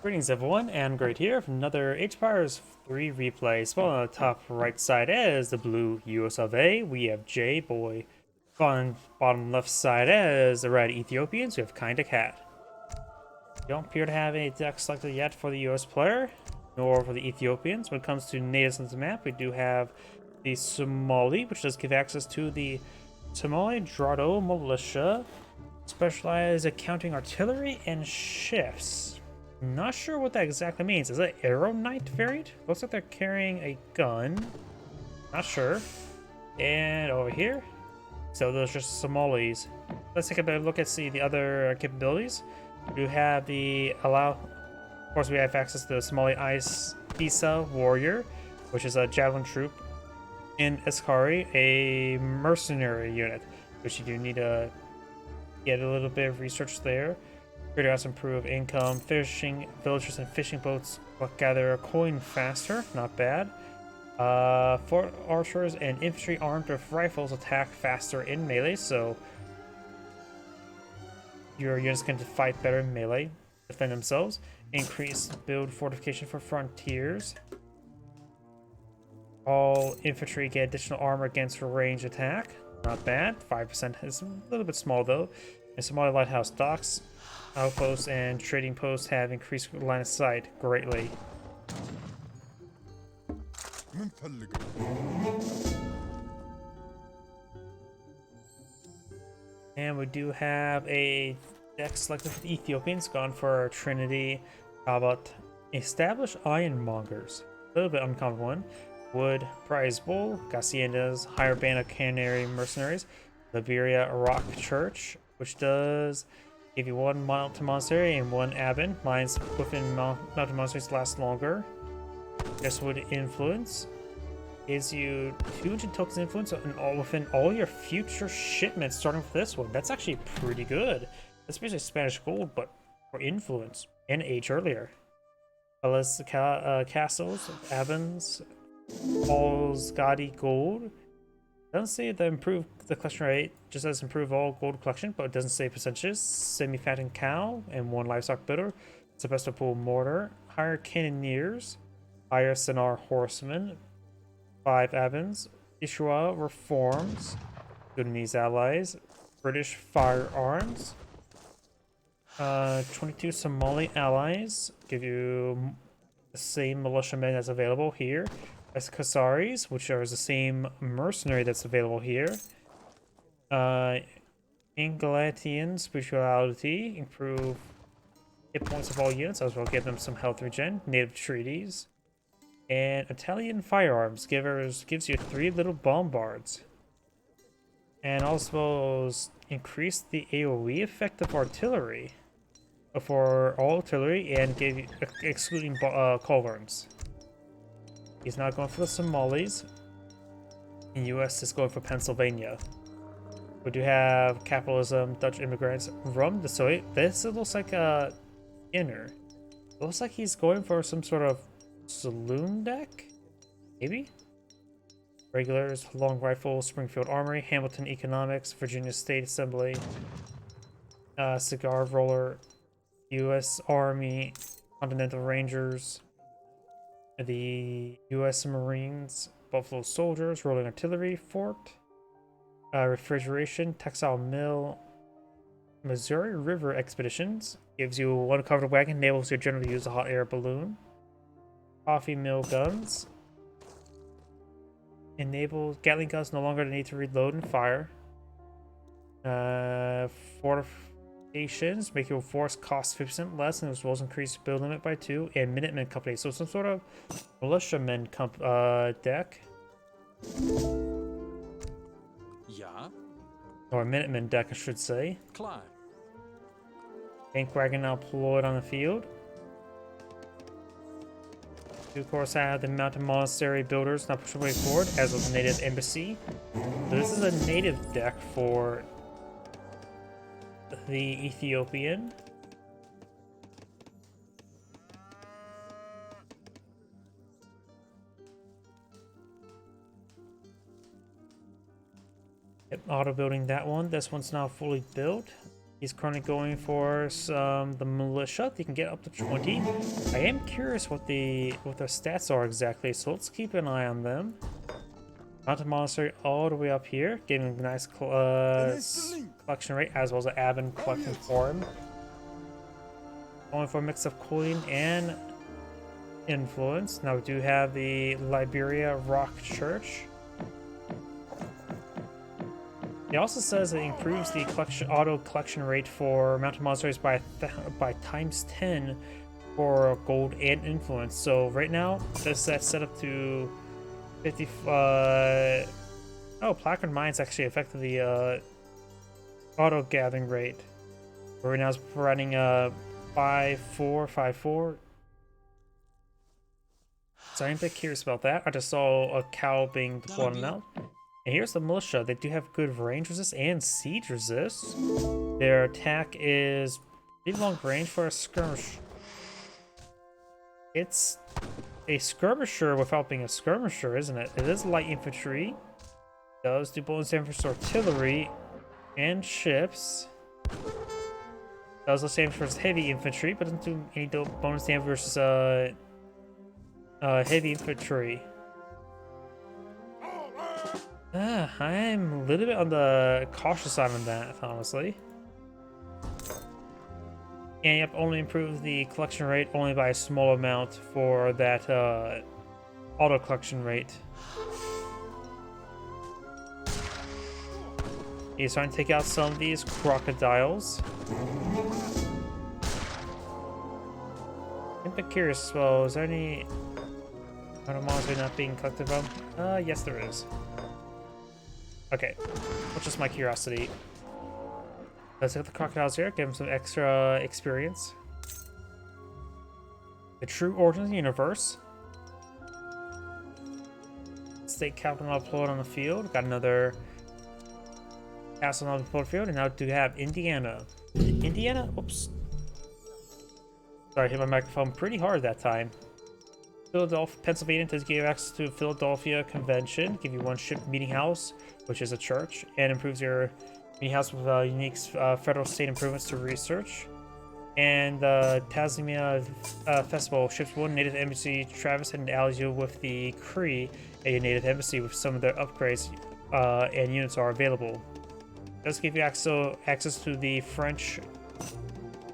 Greetings everyone, and Great here for another H-Pires 3 replay. Spawn on the top right side as the blue US of A, we have JayBo. On bottom left side as the red Ethiopians, we have KindaCat. Don't appear to have any decks selected yet for the US player, nor for the Ethiopians. When it comes to natives on the map, we do have the Somali, which does give access to the Somali Drado Militia, specialized at counting artillery and shifts. Not sure what that exactly means. Is that Arrow Knight variant? Looks like they're carrying a gun. Not sure. And over here, so those are just Somalis. Let's take a better look at the other capabilities. We have the allow. Of course, we have access to the Somali Ice Isa Warrior, which is a javelin troop in Eskari, a mercenary unit, which you do need to get a little bit of research there. Greater odds improve income, fishing villagers and fishing boats will gather a coin faster, not bad. For archers and infantry armed with rifles attack faster in melee, so your units can fight better in melee, defend themselves. Increase build fortification for frontiers. All infantry get additional armor against range attack, not bad. 5% is a little bit small though. And Somali lighthouse docks. Outposts and trading posts have increased line of sight greatly. And we do have a deck selected for the Ethiopians, gone for Trinity. How about Establish Ironmongers? A little bit uncommon one. Wood, Prize Bull, Haciendas, Higher Band of Canary Mercenaries, Liberia Rock Church, which does give you one mountain monastery and one abbin. Mines within mountain monasteries last longer. This would influence. Gives you 200 tokens influence within all your future shipments starting with this one. That's actually pretty good. That's basically Spanish gold, but for influence and age earlier. Palace castles, abbins, Paul's Gaudy gold. Doesn't say the improve the collection rate, just says improve all gold collection, but it doesn't say percentages. Semi-fattened cow and one livestock builder. Sebastopol mortar. Higher cannoneers. Higher Senar horsemen. 5 Avens. Ishua reforms. Sudanese allies. British firearms. 22 Somali allies. Give you the same militiamen that's available here as Kasaris, which are the same mercenary that's available here. Inglatian spirituality, improve hit points of all units, as well give them some health regen. Native treaties. And Italian firearms gives you 3 little bombards. And also increase the AoE effect of artillery for all artillery and give you, excluding culverins. He's not going for the Somalis. The US is going for Pennsylvania. We do have capitalism, Dutch immigrants, rum, so this looks like a inner. It looks like he's going for some sort of saloon deck? Maybe? Regulars, long rifle, Springfield Armory, Hamilton Economics, Virginia State Assembly, cigar roller, US Army, Continental Rangers, the US Marines, Buffalo Soldiers, Rolling Artillery, Fort, Refrigeration, Textile Mill, Missouri River Expeditions, gives you 1 covered wagon, enables your general to use a hot air balloon, Coffee Mill Guns, enables Gatling guns no longer need to reload and fire, Fortifications make your force cost 50% less, and as well as increase build limit by 2, and Minutemen Company, so some sort of militiamen deck. Yeah. Or Minutemen deck, I should say. Climb. Tank wagon now deployed on the field. Of course, I have the Mountain Monastery builders now pushing way forward, as with the native embassy. So this is a native deck for the Ethiopian. Yep, auto building that one. This one's now fully built. He's currently going for the militia. They can get up to 20. I am curious what their stats are exactly, so let's keep an eye on them. Mountain Monastery all the way up here, getting a nice collection rate as well as an admin collecting for him. Going for a mix of cooling and influence. Now we do have the Liberia Rock Church. It also says it improves the auto collection rate for mountain monasteries by times 10 for gold and influence. So right now, that's set up to 50. Oh, Placard Mines actually affected the auto gathering rate. Right now it's running 5-4-5-4. So I'm a bit curious about that. I just saw a cow being deployed now. And here's the militia. They do have good range resist and siege resist. Their attack is pretty long range for a skirmish. It's a skirmisher without being a skirmisher, isn't it? It is light infantry. It does do bonus damage for artillery and ships. It does less damage versus heavy infantry, but doesn't do any bonus damage versus heavy infantry. I'm a little bit on the cautious side on that, honestly. And yep, only improve the collection rate only by a small amount for that auto collection rate. He's trying to take out some of these crocodiles. I'm a bit curious, well, is there any monster not being collected from? Yes there is. Okay, that's just my curiosity. Let's hit the crocodiles here, give them some extra experience. The true origin of the universe. State capital deployed on the field. Got another castle on the field, and now do have Indiana. Indiana? Oops. Sorry, I hit my microphone pretty hard that time. Philadelphia, Pennsylvania does give access to Philadelphia Convention, give you one ship meeting house, which is a church, and improves your meeting house with unique federal state improvements to research. And the Tasmania Festival ships one native embassy, Travis, and allies you with the Cree at your native embassy with some of their upgrades and units are available. It does give you access to the French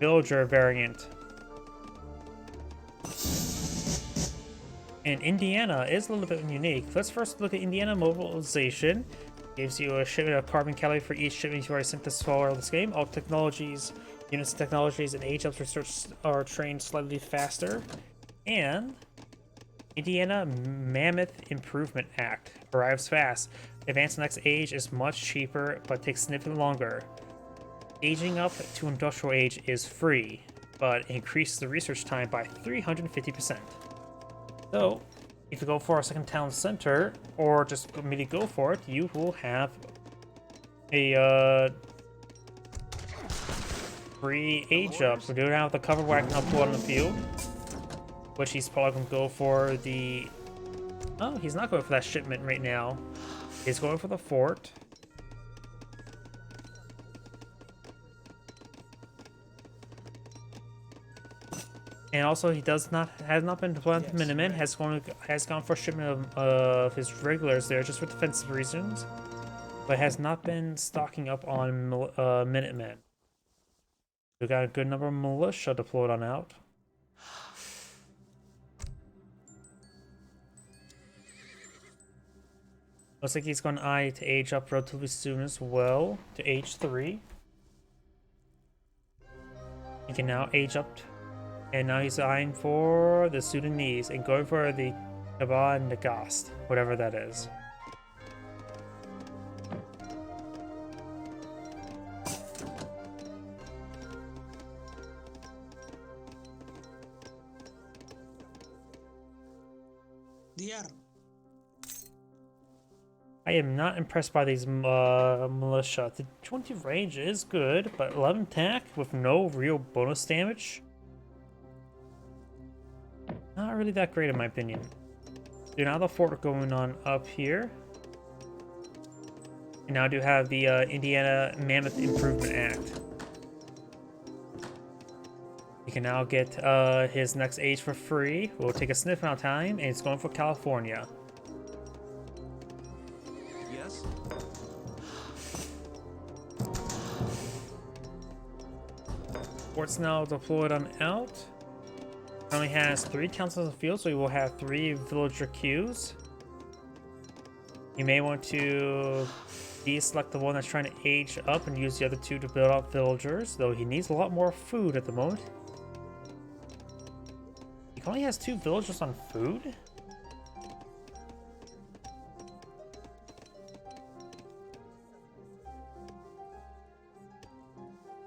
villager variant. And Indiana is a little bit unique. Let's first look at Indiana mobilization. Gives you a shipment of carbon calorie for each shipment you've already sent this far in this game. All units and technologies and age ups research are trained slightly faster. And Indiana Mammoth Improvement Act arrives fast. Advanced next age is much cheaper, but takes significantly longer. Aging up to industrial age is free, but increases the research time by 350%. So, if you go for a second town center, or just immediately go for it, you will have a free age up. We do have the cover wagon up on the field, which he's probably going to go for the... Oh, he's not going for that shipment right now. He's going for the fort. And also, he has not been deployed to Minutemen. Has gone for a shipment of his regulars there just for defensive reasons, but has not been stocking up on Minutemen. We got a good number of militia deployed on out. Looks like he's going to age up relatively soon as well to age 3. He can now age up. And now he's eyeing for the Sudanese and going for the Kaba Nagast, whatever that is. I am not impressed by these militia. The 20 range is good, but 11 attack with no real bonus damage? Not really that great in my opinion. So now the fort going on up here. And now I do have the Indiana Mammoth Improvement Act. can now get his next age for free. Will take a sniff amount of time, and it's going for California. Yes. Fort's now deployed on out. Only has 3 councils in the field, so you will have 3 villager queues. You may want to deselect the one that's trying to age up and use the other 2 to build up villagers, though he needs a lot more food at the moment. He only has 2 villagers on food?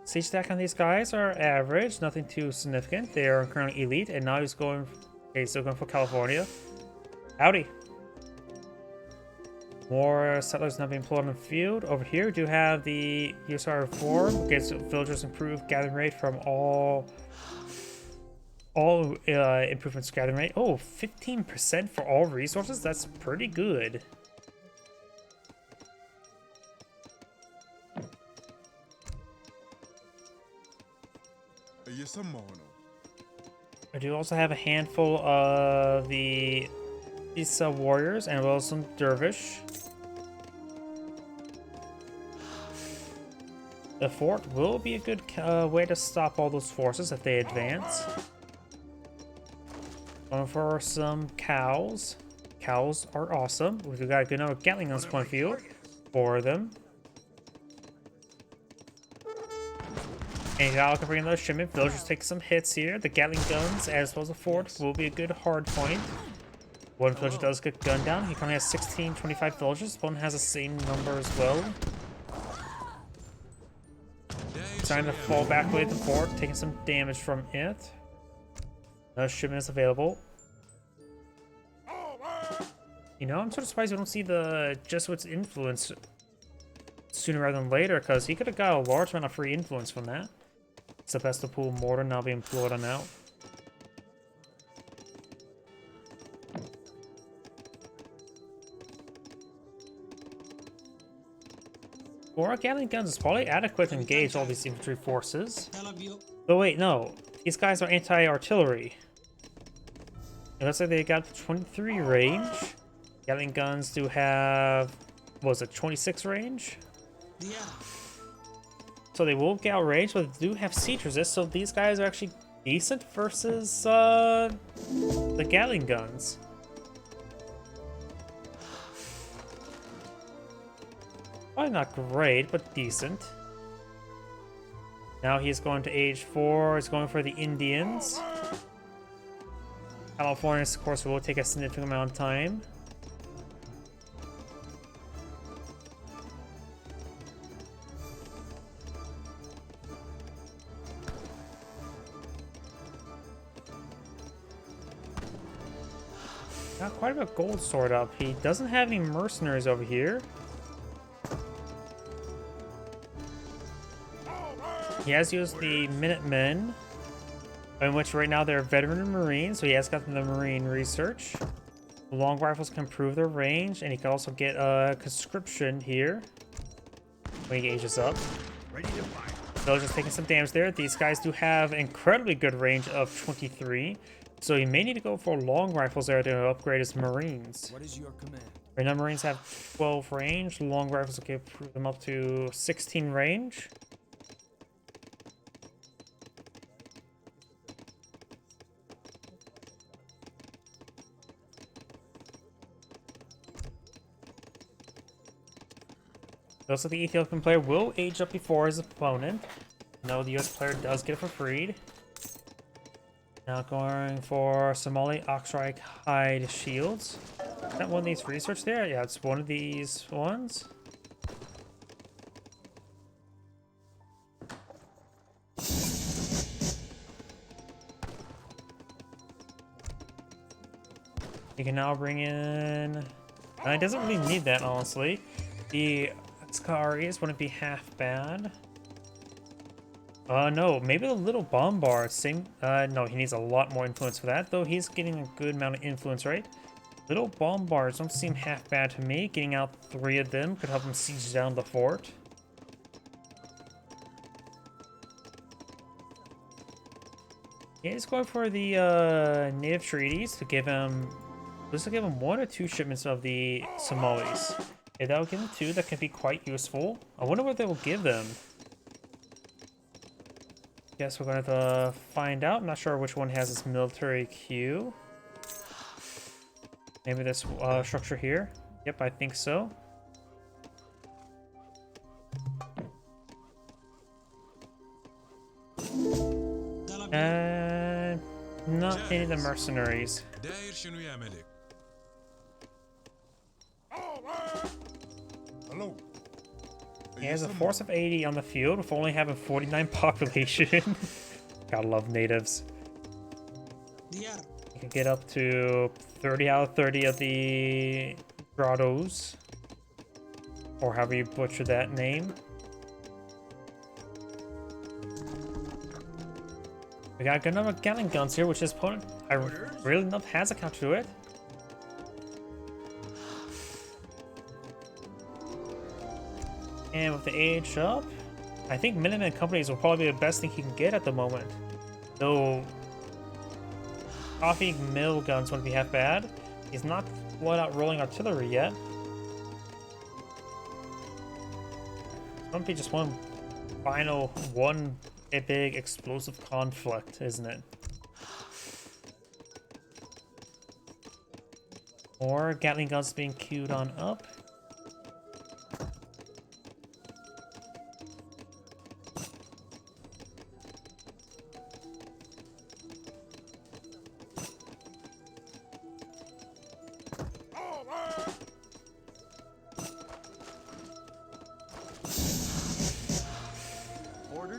Siege stack on these guys are average, nothing too significant. They are currently elite, and now he's going. Okay, still going for California. Howdy. More settlers now being pulled on the field. Over here, we do have the USR reform. Gets villagers improved gathering rate from all improvements gathering rate. Oh, 15% for all resources. That's pretty good. I do also have a handful of these warriors and well some dervish. The fort will be a good way to stop all those forces if they advance. Going for some cows. Cows are awesome. We've got a good number of Gatling guns point of view for them. And Gal can bring another shipment. Villagers take some hits here. The Gatling guns, as well as the fort, will be a good hard point. One villager does get gunned down. He currently has 16, 25 villagers. One has the same number as well. Trying to fall back with the fort, taking some damage from it. Another shipment is available. You know, I'm sort of surprised we don't see the Jesuits' influence sooner rather than later, because he could have got a large amount of free influence from that. Sebastopol mortar now being employed on out. Four Gatling guns is probably adequate to engage all these infantry forces. Oh wait, no. These guys are anti-artillery. It looks like they got 23 range. Gatling guns do have, what was it, 26 range? Yeah. So they will get outrange, but they do have siege resist, so these guys are actually decent versus the Gatling guns. Probably not great, but decent. Now he's going to age 4. He's going for the Indians. California, of course, will take a significant amount of time. Got quite a bit of gold stored up. He doesn't have any mercenaries over here. He has used the Minutemen, in which right now they're veteran Marines, so he has got the Marine research. The long rifles can improve their range, and he can also get conscription here when he ages up. Ready to fire. Villagers taking some damage there. These guys do have incredibly good range of 23, so he may need to go for long rifles there to upgrade his Marines. What is your command? Right now, Marines have 12 range. Long rifles will improve them up to 16 range. Also, the Ethiopian player will age up before his opponent. No, the US player does get it for free. Now going for Somali Oxrike Hide Shields. Is that one of these research there? Yeah, it's one of these ones. You can now bring in... it doesn't really need that, honestly. The Scaries wouldn't be half bad. No, maybe the little bombard. Same. No, he needs a lot more influence for that, though he's getting a good amount of influence, right? Little bombards don't seem half bad to me. Getting out 3 of them could help him siege down the fort. He's going for the native treaties to give him. This will give him 1 or 2 shipments of the Somalis. If that'll give him 2, that can be quite useful. I wonder what they will give them. Guess we're gonna have to find out. I'm not sure which one has its military queue. Maybe this structure here. Yep, I think so. And not any of the mercenaries. Hello. He has a force of 80 on the field with only having 49 population. Gotta love natives. You can get up to 30 out of 30 of the grottos. Or however you butcher that name. We got a good number of Gatling guns here, which his opponent, I really enough, has a counter to it. And with the age up, I think Minuteman companies will probably be the best thing he can get at the moment. Though, coffee mill guns wouldn't be half bad. He's not flat out rolling artillery yet. It's gonna be just one a big explosive conflict, isn't it? More Gatling guns being queued on up.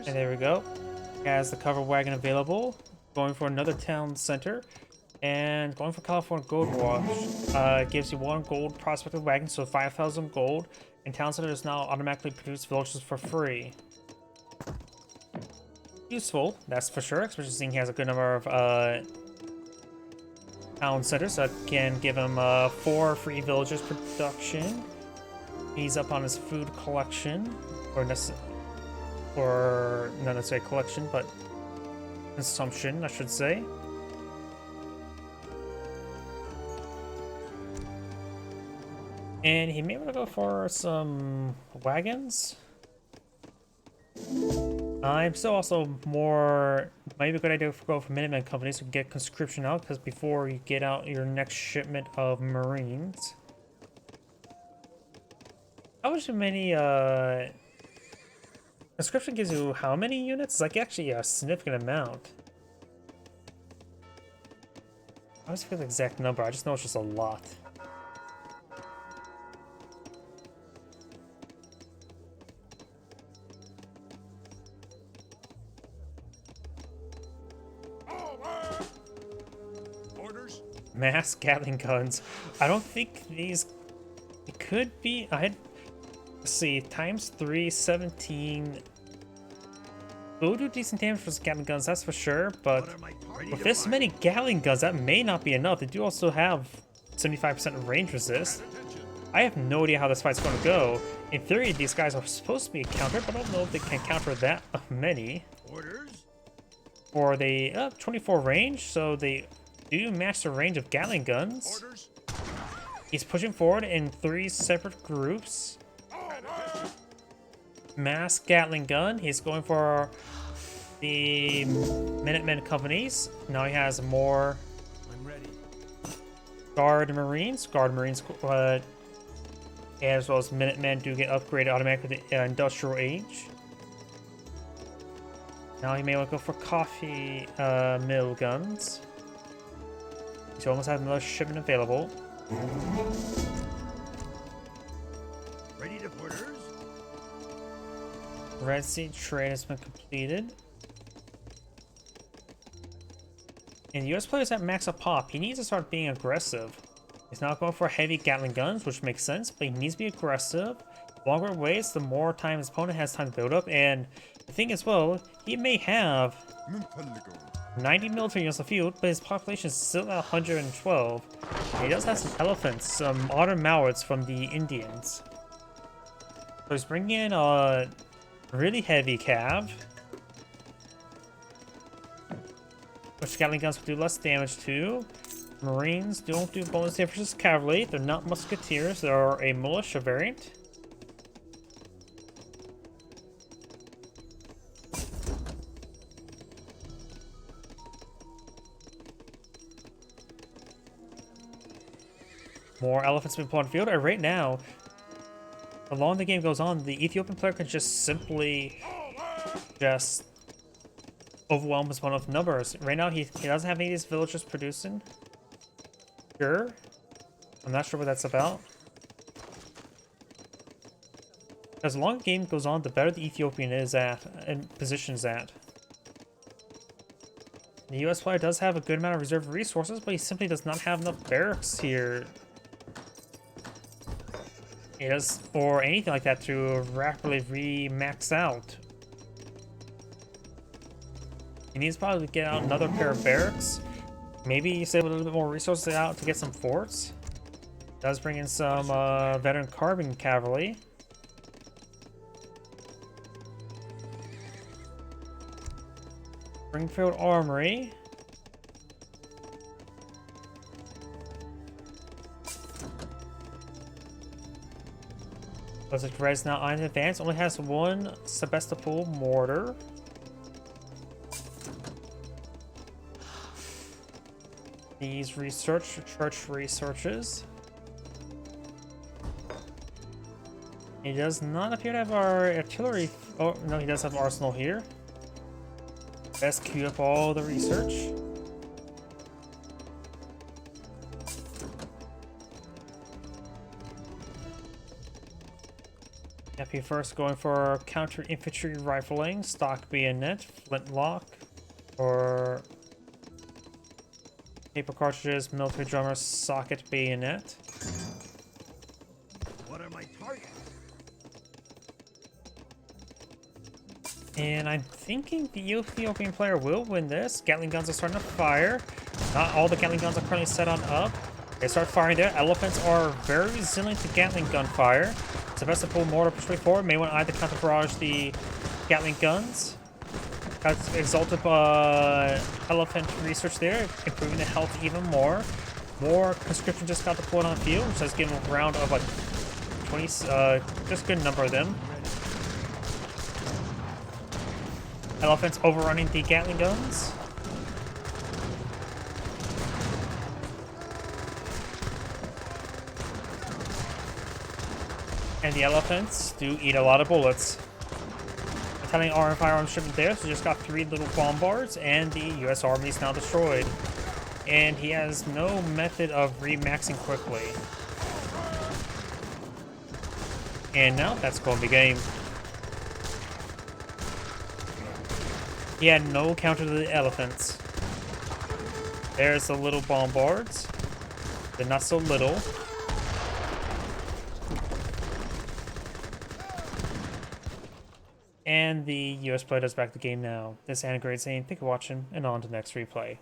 And there we go. Has the cover wagon available. Going for another town center. And going for California Gold Rush. Gives you 1 gold prospective wagon, so 5,000 gold. And town center is now automatically produce villages for free. Useful, that's for sure. Especially seeing he has a good number of town centers that can give him 4 free villagers production. He's up on his food collection. Or not necessarily collection, but consumption, I should say. And he may want to go for some wagons. I'm still also maybe a good idea to go for Minuteman companies to get conscription out, because before you get out your next shipment of Marines. How many conscription gives you how many units? It's like actually a significant amount. I always forget the exact number, I just know it's just a lot. Mass Gatling guns. I don't think these... It could be... let's see, times 3, 17... We'll do decent damage for Gatling guns, that's for sure, but with this many Gatling guns, that may not be enough. They do also have 75% range resist. I have no idea how this fight's going to go. In theory, these guys are supposed to be a counter, but I don't know if they can counter that many. Or they 24 range, so they do match the range of Gatling guns. He's pushing forward in 3 separate groups. Mass Gatling gun. He's going for the Minutemen companies. Now he has more Guard Marines. Guard Marines, as well as Minutemen, do get upgraded automatically to the Industrial Age. Now he may want to go for coffee mill guns. He's almost had another shipment available. Ready to orders? Red Sea trade has been completed. And the US players at max up pop. He needs to start being aggressive. He's not going for heavy Gatling guns, which makes sense, but he needs to be aggressive. The longer it waits, the more time his opponent has time to build up. And the thing as well, he may have 90 military units on the field, but his population is still at 112. And he does have some elephants, some modern mallards from the Indians. So he's bringing in a really heavy cav. which Gatling guns will do less damage to. Marines don't do bonus damage versus cavalry. They're not musketeers. They are a militia variant. More elephants being put on field. Right now, the longer the game goes on, the Ethiopian player can just simply just overwhelm his opponent with numbers. Right now, he doesn't have any of these villagers producing. Sure. I'm not sure what that's about. As the longer the game goes on, the better the Ethiopian is at and positions at. The US player does have a good amount of reserve resources, but he simply does not have enough barracks here. He does, or anything like that, to rapidly re-max out. He needs probably to get out another pair of barracks. Maybe save a little bit more resources out to get some forts. Does bring in some veteran carbine cavalry. Springfield Armory. Looks like Red's now on advance. Only has one Sebastopol mortar. These church researches. He does not appear to have our artillery. Oh, no, he does have arsenal here. Best queue up all the research. FP first going for counter infantry rifling, stock bayonet, flintlock, or paper cartridges, military drummer, socket bayonet. What are my targets? And I'm thinking the Ethiopian player will win this. Gatling guns are starting to fire. Not all the Gatling guns are currently set on up. They start firing there. Elephants are very resilient to Gatling gun fire. Sebastopol mortar push way forward. May want to either counter barrage the Gatling guns. That's exalted elephant research there, improving the health even more. More conscription just got deployed on the field, which has given a round of like 20, just a good number of them. Elephants overrunning the Gatling guns. And the elephants do eat a lot of bullets. Italian arm firearms shipment there, so just got 3 little bombards, and the US Army is now destroyed. And he has no method of remaxing quickly. And now that's going to be game. He had no counter to the elephants. There's the little bombards. They're not so little. And the US player does back the game now. This is Anna Grade saying, thank you for watching, and on to the next replay.